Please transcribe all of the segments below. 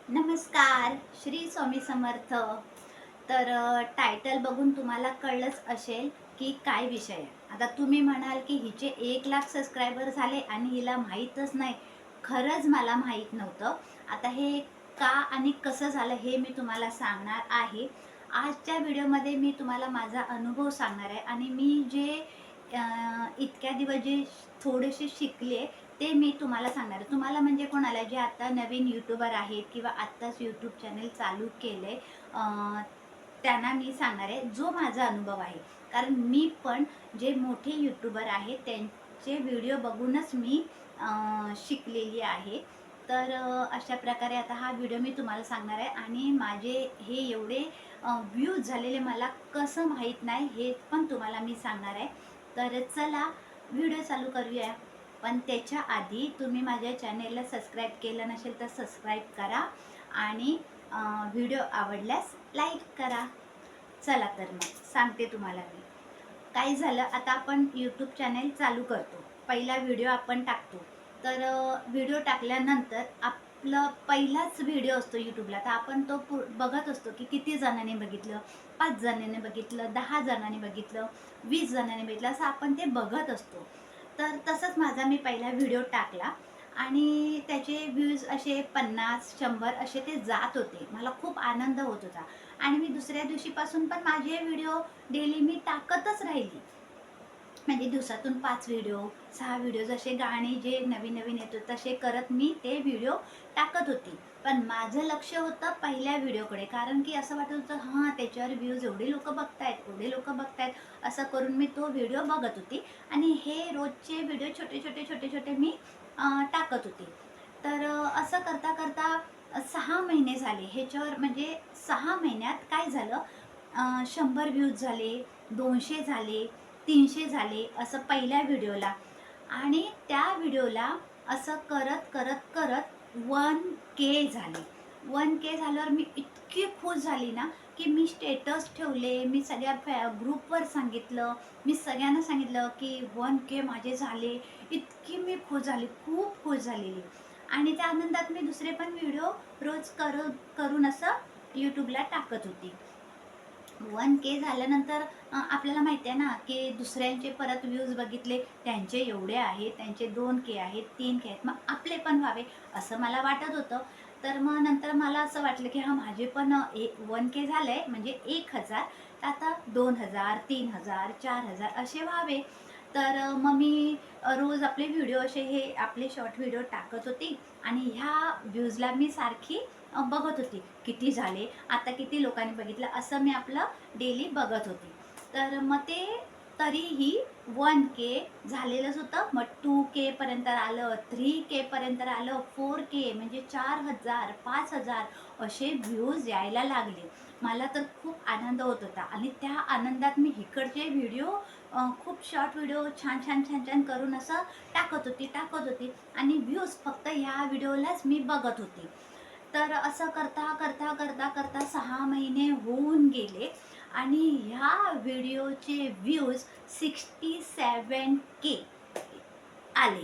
नमस्कार, श्री स्वामी समर्थ. तर टायटल बघून तुम्हाला कळलंच असेल की काय विषय आहे. आता तुम्ही म्हणाल की हिचे 1,00,000 सबस्क्रायबर झाले आणि हिला माहीतच नाही. खरंच मला माहीत नव्हतं. आता हे का आणि कसं झालं हे मी तुम्हाला सांगणार आहे. आजच्या व्हिडिओमध्ये मी तुम्हाला माझा अनुभव सांगणार आहे आणि मी जे इतक्या दिवस जे थोडेसे शिकले ते मी तुम्हाला सांगणार आहे. तुम्हाला म्हणजे कोणाला जे आता नवीन यूट्यूबर आहेत किंवा आत्ताच यूट्यूब चॅनल चालू केले त्यांना मी सांगणार आहे जो माझा अनुभव आहे. कारण मी पण जे मोठे यूट्यूबर आहेत त्यांचे व्हिडिओ बघूनच मी शिकलेली आहे. तर अशा प्रकारे आता हा व्हिडिओ मी तुम्हाला सांगणार आहे आणि माझे हे एवढे व्ह्यूज झालेले मला कसं माहीत नाही हे पण तुम्हाला मी सांगणार आहे. तर चला व्हिडिओ चालू करूया. पण त्याच्या आधी तुम्ही माझ्या चॅनेलला सबस्क्राईब केलं नसेल तर सबस्क्राईब करा आणि व्हिडिओ आवडल्यास लाईक करा. चला तर मग सांगते तुम्हाला मी. काय झालं, आता आपण यूट्यूब चॅनेल चालू करतो. पहिला व्हिडिओ आपण टाकतो. तर व्हिडिओ टाकल्यानंतर आपलं पहिलाच व्हिडिओ असतो यूट्यूबला. तर आपण तो बघत असतो की किती जणांनी बघितलं, 5 जणांनी बघितलं, 10 जणांनी बघितलं, 20 जणांनी बघितलं, असं आपण ते बघत असतो. तर तसंच माझा मी पहिला व्हिडिओ टाकला आणि त्याचे व्ह्यूज असे 50-100 असे ते जात होते. मला खूप आनंद होत होता आणि मी दुसऱ्या दिवशीपासून पण माझे व्हिडिओ डेली मी टाकतच राहिली. म्हणजे दिवसातून 5 व्हिडिओ, 6 व्हिडिओ जसे गाणे जे नवीन-नवीन येत होते तसे करत मी ते व्हिडिओ टाकत होती. पण माझं लक्ष होतं पहिल्या व्हिडिओकडे. कारण की असं वाटत होतं हां, त्याच्यावर व्ह्यूज एवढे लोकं बघतायत, एवढे लोकं बघतायत. असं करून मी तो व्हिडिओ बघत होती आणि हे रोजचे व्हिडिओ छोटे-छोटे, छोटे-छोटे मी टाकत होती. तर असं करता-करता 6 महिने झाले. ह्याच्यावर म्हणजे 6 महिन्यात काय झालं 100 व्ह्यूज झाले, 200 झाले, 300 झाले असं पहिल्या व्हिडिओला आणि त्या व्हिडिओला असं करत, करत, करत 1K झाले. 1K झाल्यावर मी इतकी खुश झाली ना, की मी स्टेटस ठेवले, मी सगळ्या ग्रुपवर सांगितलं, मी सगळ्यांना सांगितलं, की 1K माझे झाले. इतकी मी खुश झाली, खूप खुश झालेली आणि त्या आनंदात मी दुसरे पण व्हिडिओ रोज करून असं YouTubeला टाकत होती. 1K झाल्यानंतर आपल्याला माहिती आहे ना, की दुसऱ्यांचे परत व्ह्यूज बघितले, त्यांचे एवढे आहेत, त्यांचे 2K आहेत, 3K आहेत, मग आपले पण व्हावे असं मला वाटत होतं. तर मग नंतर मला असं वाटलं, की हां, माझे पण 1K झालंय म्हणजे 1,000 तर आता 2,000, 3,000, 4,000 असे व्हावे. तर मग मी रोज आपले व्हिडिओ असे हे आपले शॉर्ट व्हिडिओ टाकत होती आणि ह्या व्ह्यूजला मी सारखी बघत होती. किती झाले, आता किती लोकांनी बघितलं, असं मी आपलं डेली बघत होती. तर मग ते तरीही 1K झालेलंच होतं. मग 2K पर्यंत आलं, 3K पर्यंत आलं, 4K म्हणजे 4,000, 5,000 असे व्ह्यूज यायला लागले. मला तर खूप आनंद होत होता आणि त्या आनंदात मी इकडचे व्हिडिओ खूप शॉर्ट व्हिडिओ छान, छान, छान, छान करून असं टाकत होती आणि व्ह्यूज फक्त ह्या व्हिडिओलाच मी बघत होती. तर असं करता 6 महिने होऊन गेले आणि ह्या व्हिडिओचे व्ह्यूज 67K आले.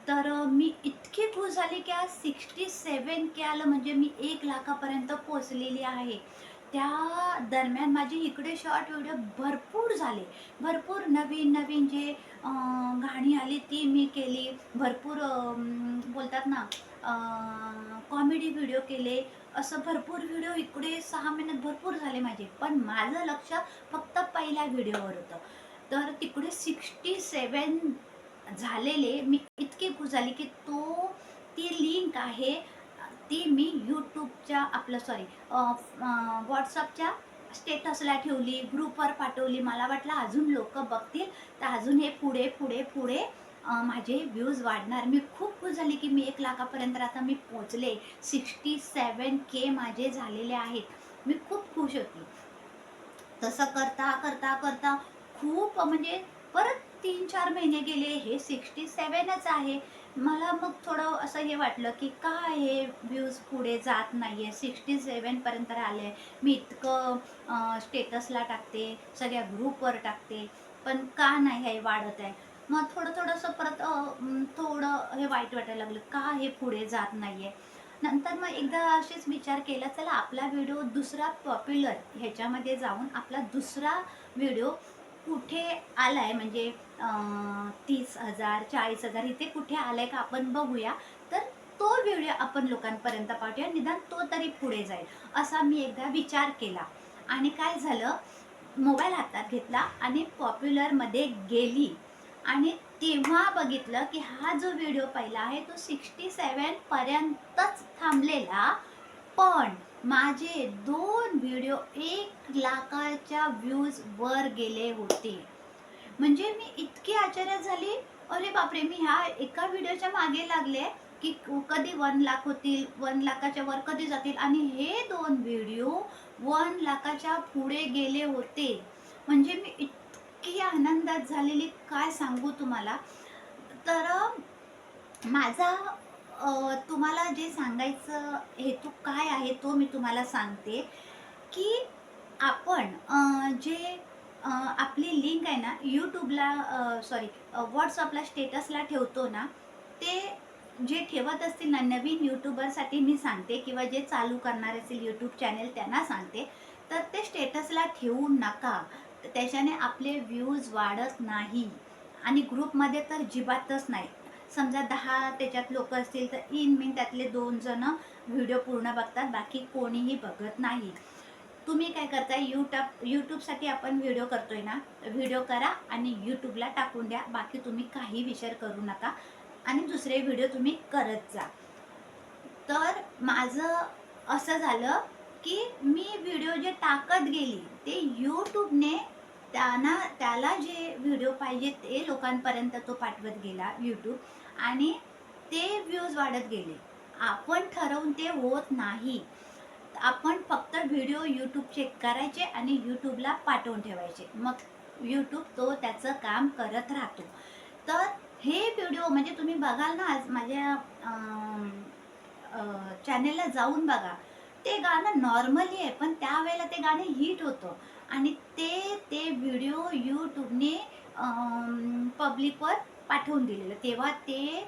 तर मी इतकी खुश झाली की आज 67K आलं म्हणजे मी 1,00,000पर्यंत पोहोचलेली आहे. त्या दरम्यान माझे इकडे शॉर्ट व्हिडिओ भरपूर झाले. भरपूर नवीन-नवीन जे गाणी आली ती मी केली. भरपूर बोलतात ना कॉमेडी व्हिडिओ केले. असं भरपूर व्हिडिओ इकडे 6 महिन्यात भरपूर झाले माझे. पण माझं लक्ष फक्त पहिल्या व्हिडिओवर होतं. तर तिकडे 67 झालेले मी इतकी खुश झाली, की ती लिंक आहे ती मी YouTubeच्या आपलं सॉरी WhatsAppच्या स्टेटसला ठेवली, ग्रुपवर पाठवली. मला वाटलं अजून लोकं बघतील, तर अजून हे पुढे, पुढे, पुढे माझे व्ह्यूज वाढणार. मी खूप खुश झाली, की मी 1,00,000पर्यंत आता मी पोहोचले. 67K माझे झालेले आहेत. मी खूप खुश होती. तसं करता खूप म्हणजे परत 3-4 महिने गेले. हे 67च आहे. मला मग थोडं असं हे वाटलं, की का हे व्ह्यूज पुढे जात नाहीये? 67 पर्यंत आले. मी इतकं स्टेटसला टाकते, सगळ्या ग्रुपवर टाकते, पण का नाही हे वाढत आहे? मग थोडंसं परत थोडं हे वाईट वाटायला लागलं, का हे पुढे जात नाहीये? नंतर मग एकदा असेच विचार केला, चला आपला व्हिडिओ दुसरा पॉप्युलर ह्याच्यामध्ये जाऊन आपला दुसरा व्हिडिओ कुठे आलाय म्हणजे 30,000 40,000 इथे कुठे आलाय का आपण बघूया. तर तो व्हिडिओ आपण लोकांपर्यंत पाठवूया, निदान तो तरी पुढे जाईल, असा मी एकदा विचार केला. आणि काय झालं, मोबाईल हातात घेतला आणि पॉप्युलरमध्ये गेली आणि तेव्हा बघितलं की हा जो व्हिडिओ पहिला आहे तो 67 पर्यंतच थांबलेला. पण माझे 2 व्हिडिओ 1,00,000च्या व्ह्यूज वर गेले होते. म्हणजे मी इतकी आश्चर्यात झाली, अरे बापरे! मी ह्या एका व्हिडिओच्या मागे लागले, की कधी 1,00,000 होतील, 1,00,000च्या वर कधी जातील आणि हे 2 व्हिडिओ 1,00,000च्या पुढे गेले होते. म्हणजे मी इतकी आनंदात झालेली, काय सांगू तुम्हाला. तर माझा तुम्हाला जे सांगायचं हेतू काय आहे तो मी तुम्हाला सांगते, की आपण जे आपली लिंक आहे ना YouTubeला सॉरी WhatsAppला स्टेटसला ठेवतो ना, ते जे ठेवत असतील ना नवीन यूट्यूबरसाठी मी सांगते किंवा जे चालू करणार असेल यूट्यूब चॅनेल त्यांना सांगते, तर ते स्टेटसला ठेवू नका. त्याच्याने आपले व्ह्यूज वाढत नाही आणि ग्रुपमध्ये तर अजिबातच नाही. समजा 10 त्याच्यात लोकं असतील तर इन मीन त्यातले 2 जण व्हिडिओ पूर्ण बघतात, बाकी कोणीही बघत नाही. तुम्ही काय करताय, यूट्यूबसाठी आपण व्हिडिओ करतोय ना, व्हिडिओ करा आणि यूट्यूबला टाकून द्या. बाकी तुम्ही काही विचार करू नका आणि दुसरे व्हिडिओ तुम्ही करत जा. तर माझं असं झालं, की मी व्हिडिओ जे टाकत गेली, ते YouTubeने त्याला जे व्हिडिओ पाहिजे ते लोकांपर्यंत तो पाठवत गेला YouTube आणि ते व्ह्यूज वाढत गेले. आपण ठरवून ते होत नाही. आपण फक्त व्हिडिओ YouTube चेक करायचे आणि YouTubeला पाठवून ठेवायचे. मग YouTube तो त्याचं काम करत राहतो. तर हे व्हिडिओ म्हणजे तुम्ही बघाल ना, आज माझ्या चॅनेलला जाऊन बघा. ते गाणं नॉर्मली आहे, पण त्यावेळेला ते गाणं हिट होतं आणि ते व्हिडिओ YouTubeने पब्लिकवर पाठवून दिलेलं. तेव्हा ते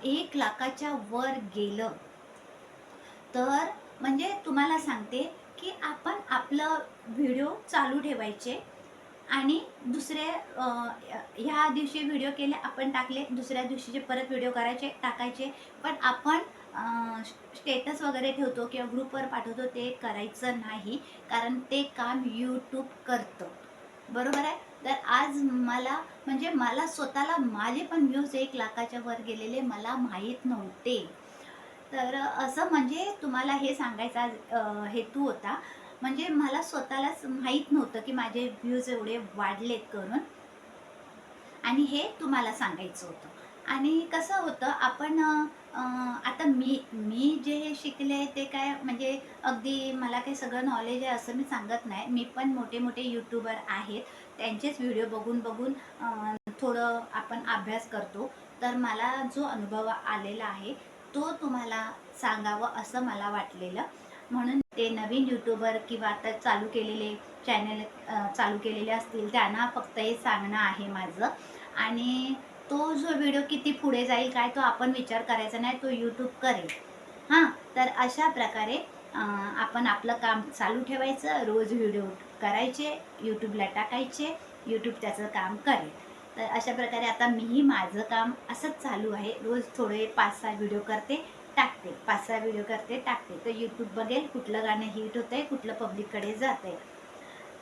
1,00,000च्या वर गेलं. तर म्हणजे तुम्हाला सांगते, की आपण आपलं व्हिडिओ चालू ठेवायचे आणि दुसरे ह्या दिवशी व्हिडिओ केले, आपण टाकले, दुसऱ्या दिवशीचे परत व्हिडिओ करायचे, टाकायचे. पण आपण स्टेटस वगैरे ठेवतो किंवा ग्रुपवर पाठवतो ते करायचं नाही. कारण ते काम YouTube करतं. बरोबर आहे? तर आज मला म्हणजे मला स्वतःला माझे पण व्ह्यूज 1,00,000च्या वर गेलेले मला माहीत नव्हते. तर असं म्हणजे तुम्हाला हे सांगायचा हेतू होता. म्हणजे मला स्वतःलाच माहीत नव्हतं, की माझे व्ह्यूज एवढे वाढलेत करून आणि हे तुम्हाला सांगायचं होतं. आणि कसं होतं आपण आता मी जे हे शिकले ते काय म्हणजे अगदी मला काही सगळं नॉलेज आहे असं मी सांगत नाही. मी पण मोठे-मोठे यूट्यूबर आहेत. त्यांचेच व्हिडिओ बघून थोडं आपण अभ्यास करतो. तर मला जो अनुभव आलेला आहे, तो तुम्हाला सांगावं असं मला वाटलेलं. म्हणून ते नवीन यूट्यूबर किंवा आता चालू केलेले चॅनल चालू केलेले असतील त्यांना फक्त हे सांगणं आहे माझं. आणि तो जो व्हिडिओ किती पुढे जाईल काय तो आपण विचार करायचा नाही, तो YouTube करेल. हां, तर अशा प्रकारे आपण आपलं काम चालू ठेवायचं, रोज व्हिडिओ करायचे, YouTubeला टाकायचे, YouTube त्याचं काम करेल. तर अशा प्रकारे आता मीही माझं काम असंच चालू आहे. रोज थोडे 5-6 व्हिडिओ करते, टाकते. 5-6 व्हिडिओ करते, टाकते. तर YouTube बघेल कुठलं गाणं हिट होतंय, कुठलं पब्लिककडे जातंय.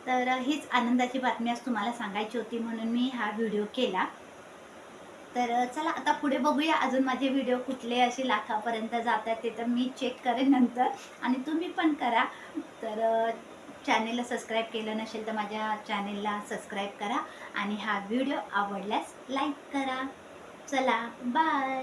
तर हीच आनंदाची बातमी आज तुम्हाला सांगायची होती म्हणून मी हा व्हिडिओ केला. तर चला आता पुढे बघूया अजून माझे व्हिडिओ कुठले असे लाखापर्यंत जात आहेत ते तर मी चेक करेन नंतर आणि तुम्ही पण करा. तर चॅनेलला सबस्क्राईब केलं नसेल तर माझ्या चॅनेलला सबस्क्राईब करा आणि हा व्हिडिओ आवडल्यास लाईक करा. चला बाय.